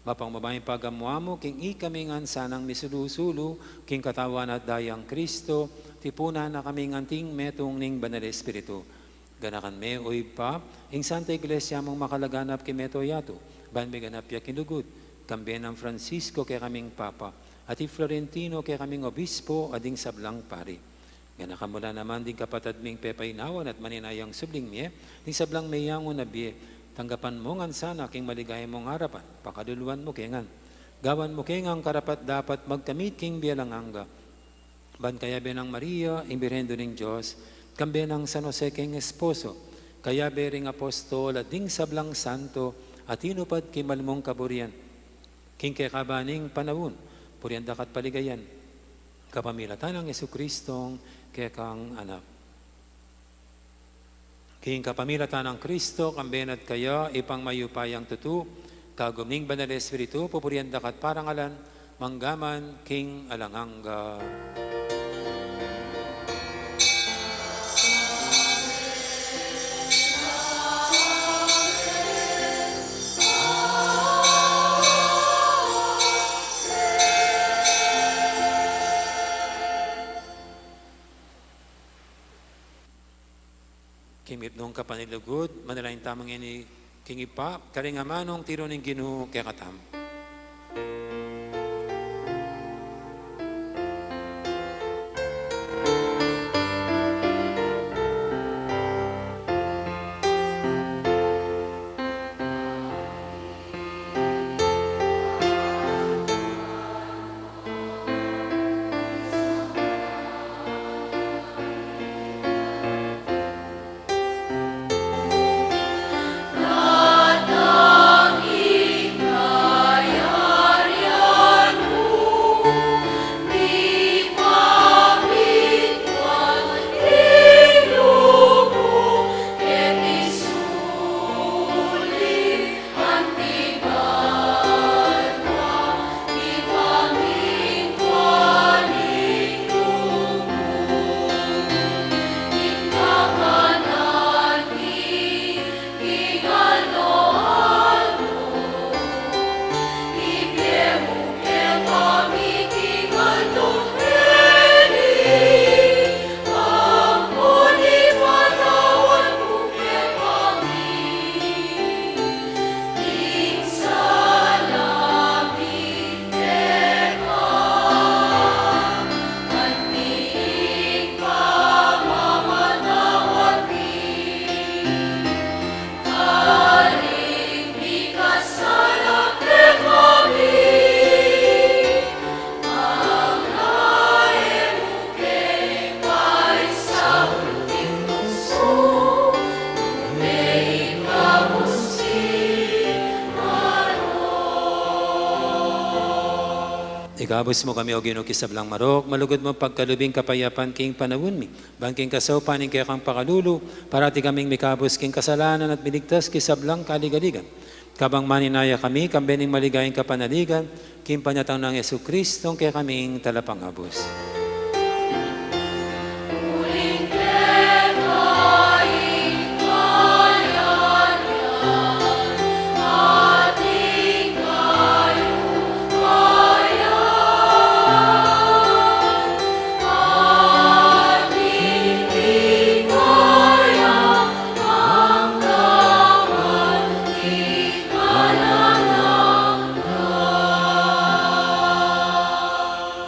Mapang mabayang pagamwa mo, king ikaming ansanang misulusulu, king katawan at dayang Kristo, tipuna na kaming anting metong ning banal Espiritu. Ganakan me oy pa, ing Santa Iglesia mong makalaganap kimeto yato, ban may ganap ya kinugod. Kambiyan ng Francisco kaya kaming Papa, at Florentino kaya kaming Obispo, ading sablang pari. Ganakamula naman din kapatad ming pepainawan at maninayang subling miye, ding sablang mayangon na biye, tanggapan mo ngan sana king maligaya mong harapan, pakaduluan mo kengan. Gawan mo kengang karapat dapat magkamit king biyalang angga. Ban kaya benang Maria, imbirhendo ng Diyos, kambiyan ng San Jose king Esposo, kaya bering apostol at ding sablang santo, at inupad kimalmong kaburian. King kekabaning panawon, purianda kat paligayan, kapamilatan ng Jesukristong kekang anak. King kapamilatan ng Kristo, kambenat kaya, ipang mayupayang tutu, kagumning banal Espiritu, pupurianda kat parangalan, manggaman, king alanganga. Kimit nung kapanilugod, manalaing tamang ini kingipa, karingamanong tiro ng Ginoo kaya katam. Ing Igabos mo kami o ginukisablang marok, malugod mo pagkalubing kapayapan king panawun mi. Bangking kasaw paning kaya kang pakalulu, parati kaming mikabos king kasalanan at binigtas kisablang kaligaligan. Kabang maninaya kami, kambening maligayang kapanaligan, king panyatang ng Yesu Kristong kaya kaming talapangabos.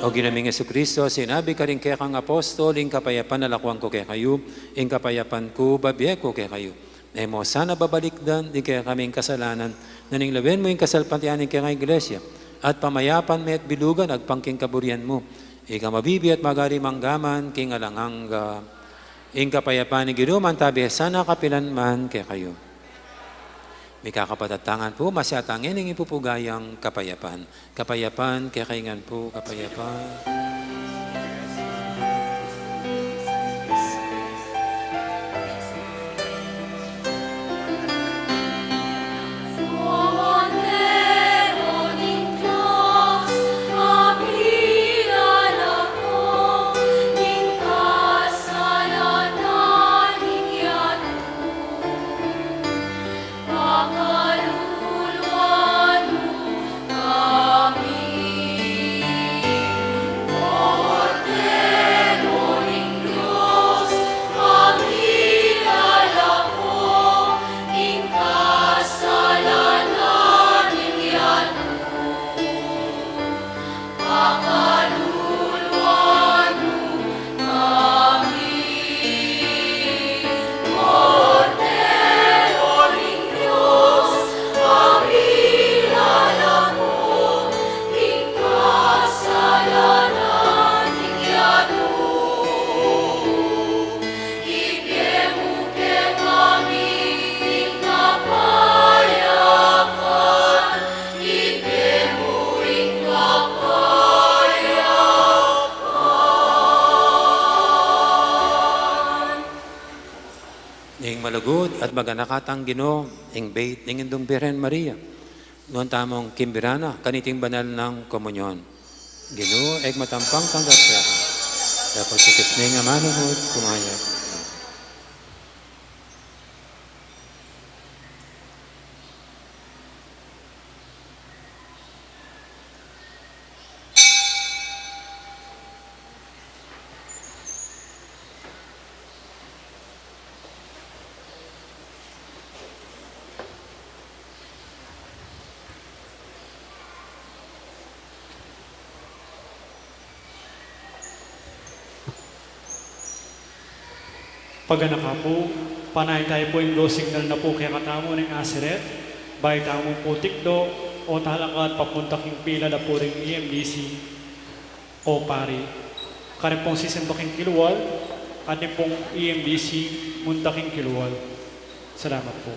O ginaming Yesu Kristo, sinabi ka rin kaya kang apostol, ing kapayapan nalakwang ko kaya kayo, ing kapayapan ko babiye ko kaya kayo. E mo sana babalikdan, di kaya kaming kasalanan, naninglawin mo yung kasalpatianin kaya ng iglesia, at pamayapan may at bilugan, agpangking kaburian mo. Ika mabibi at magari manggaman, king alangangga, ing kapayapan ni ginuman tabi, sana kapilan man kaya kayo. May kakapatatangan po, masyatangin ang ipupugayang kapayapan. Kapayapan, kaya kaingan po, kapayapan. Malugod at maganakatang Ginoo, ing bait ning indong Birhen Maria. Noon tamong kimbirana, kaniting banal ng komunyon. Ginoo, eg matampang tanggap siya. Dapat sikis ning amanuhod, kumayag. Pagana ka po, panay tayo po yung low signal na po kaya katamo ng Aseret, bahay tamo po tikdo, o talakat papuntaking pila na po rin EMDC o pari. Kani pong sisimbaking kiluwal, kani pong EMDC muntaking kiluwal. Salamat po.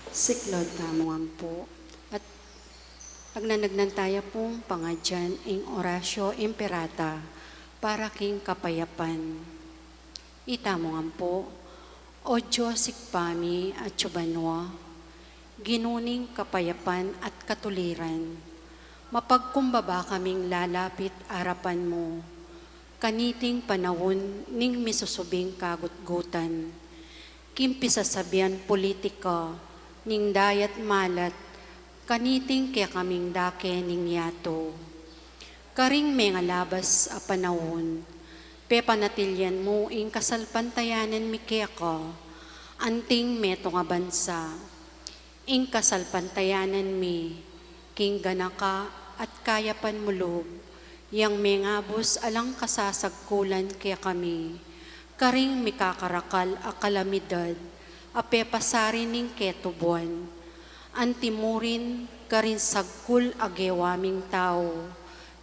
Siklod tamongan po. At agnanagnan tayo pong pangadyan ing orasyo imperata para king kapayapan. Itamongan po, O Diyos sikpami at tsubanwa, ginuning kapayapan at katuliran, mapagkumbaba kaming lalapit arapan mo, kaniting panahon ning misusubing kagutgutan, kimpisasabihan politika, ning dayat malat, kaniting kaya kaming dake ning yato. Karing may labas a panahon, pepanatilyan mo ing kasalpantayanan mi kaya ka, anting meto nga bansa, ing kasalpantayanan mi, king ganaka at kayapan mulog, yang may ngabos alang kasasagkulan kaya kami, karing mikakarakal a kalamidad, a pepasari ning ketubuan, antimurin karin sagkul agewaming tao,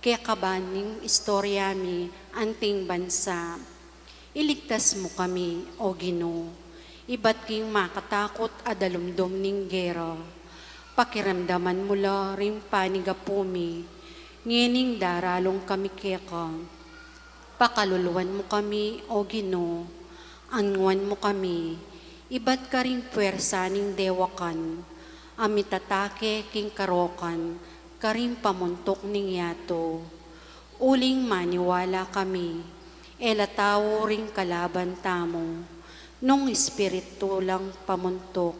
kaya kabaning istoryami anting bansa. Iligtas mo kami, O Ginoo, iba't king makatakot adalumdom ning gera. Pakiramdaman mula rin panigapumi, ngining daralong kami keka. Pakaluluan mo kami, O Ginoo, anwan mo kami, iba't ka ring puwersa ning dewakan, amitatake king karokan, karing pamuntok ning yato. Uling maniwala kami, elatawo ring kalaban tamo, nung espiritu lang pamuntok.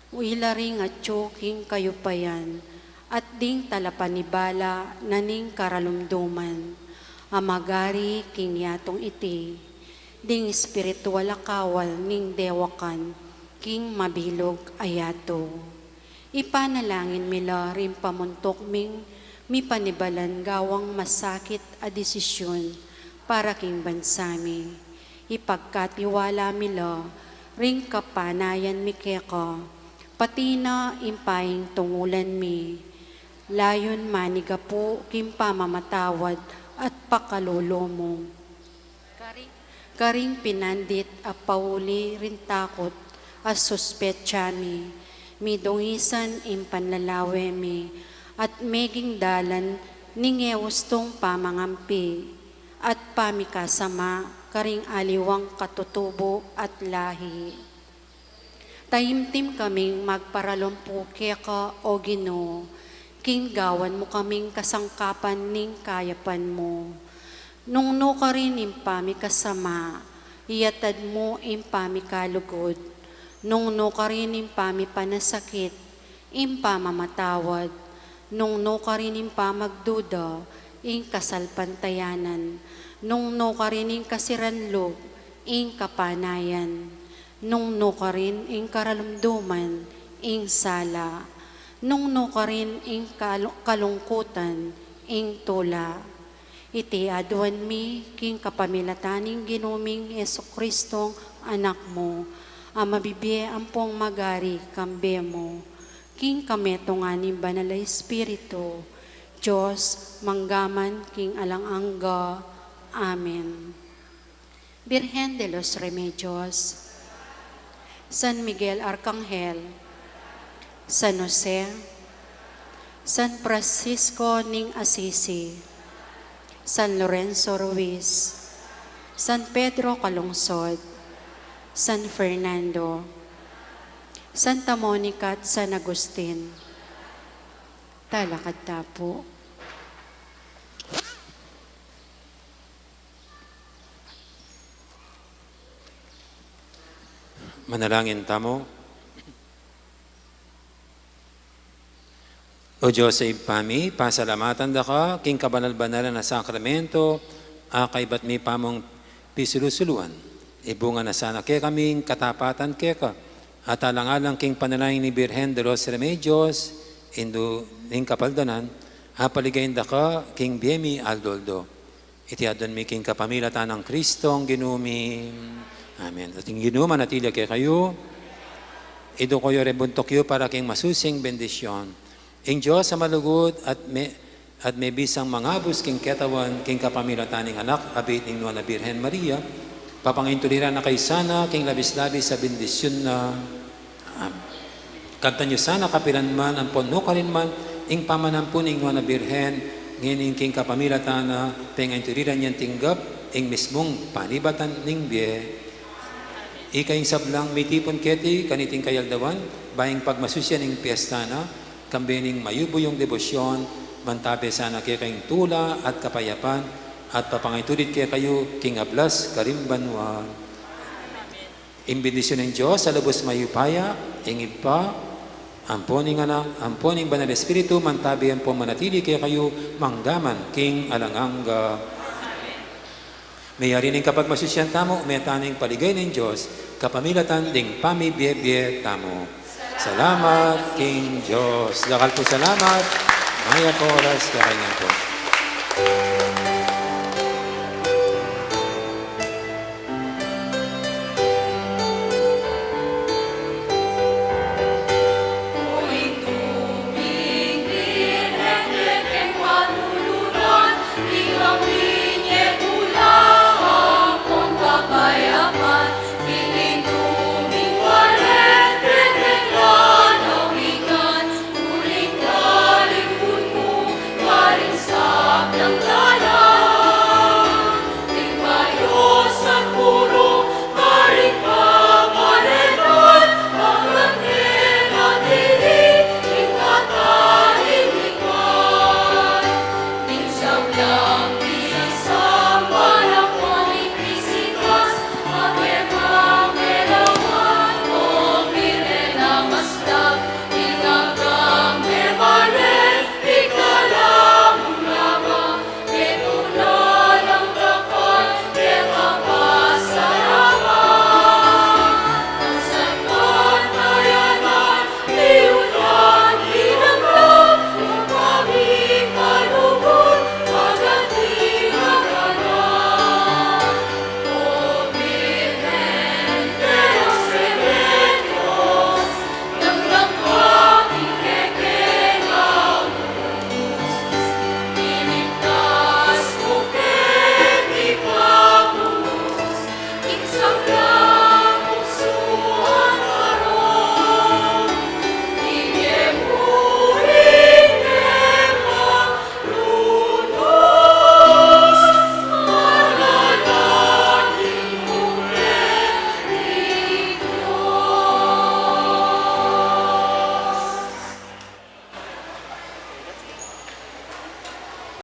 Uila ring atyo king kayupayan, at ding talapanibala na ning karalumduman, amagari king yatong iti, ding espiritual akawal ning dewakan, king mabilog ayato. Ipanalangin mila rin pamuntok ming mi panibalan gawang masakit a desisyon para king bansami. Ipagkatiwala mila ring kapanayan mi keka, pati na impaying tungulan mi. Layon maniga po king pamamatawad at pakalolo mo. Karing pinandit a pauli rin takot as suspetsami, midungisan impanlalawe mi, at meging dalan ningewustong pamangampi, at pamikasama karing aliwang katutubo at lahi. Tahimtim kaming magparalumpo keka, O Ginoo, king gawan mo kaming kasangkapan ning kayapan mo. Nungno ka rin impamikasama, iyatad mo impamikalugod, nungno ka rin impamipanasakit, impamamatawad, nungno ka rin impamagduda, ing kasalpantayanan, nungno ka rin ing kasiranlog, ing kapanayan, nungno ka rin ing karalumduman, ing sala, nungno ka rin ing kalungkutan, ing tula. Iti aduan mi, king kapamilataning ginuming Yesu Kristong anak mo, amabibiye ampong magari kambe mo, king kameto nga ni Banal Espiritu, Diyos, manggaman king alang-angga. Amen. Birhen de los Remedios, San Miguel Arcangel, San Jose, San Francisco ning Assisi, San Lorenzo Ruiz, San Pedro Calungsod, San Fernando, Santa Monica at San Agustin. Talakad ta po. Manalangin tamo. O Diyos sa ipami, pasalamatan da ka, king kabanal-banalan na sakramento, akay ba't may pamong pisulusuluan. Ibunga na sana kaya kaming katapatan kaya ka, at alang-alang king panalangin ni Birhen de los Remedios, indo ning kapaldanan, apaligayin da ka, king Biemi Aldoldo. Iti adon mi king kapamilatan ng Kristong ginumi. Amen. At yung ginuman natila kaya kayo, ido kayo rebuntok yo para king masusing bendisyon. Ing Diyos sa malugod at may bisang mangabos king ketawan, king kapamilatan ng anak, abit ning Nuana Birhen Maria, papangintuliran na kay sana, king labis-labis sa bendisyon na Kanta nyo sana kapilan man, ang pono ka rin man, ing pamanampun ing wana birhen, ngayon king kapamilatana, pengain turiran yan tinggap, ing mismong panibatan ning biye. Ikaing sablang mitipon keti, kaniting kayaldawan, bayang pagmasusyan ing piyesta na, kambening mayubo yung debosyon, mantabe sana kaya kayong tula at kapayapan, at papangaitulit kaya kayo, king ablas, karimbanwa. Imbendisyon ng Diyos sa lubos mayupaya, ingib pa, amponing anak, amponing banal espiritu, mantabi ang manatili kaya kayo, manggaman, king alanganga. Mayari ning kapag masusyan tamo, umetaning paligay ng Diyos, kapamilatan ding pamibiyebye tamo. Salamat, King Diyos. Dakal po salamat. Maya po oras, kakaingan po.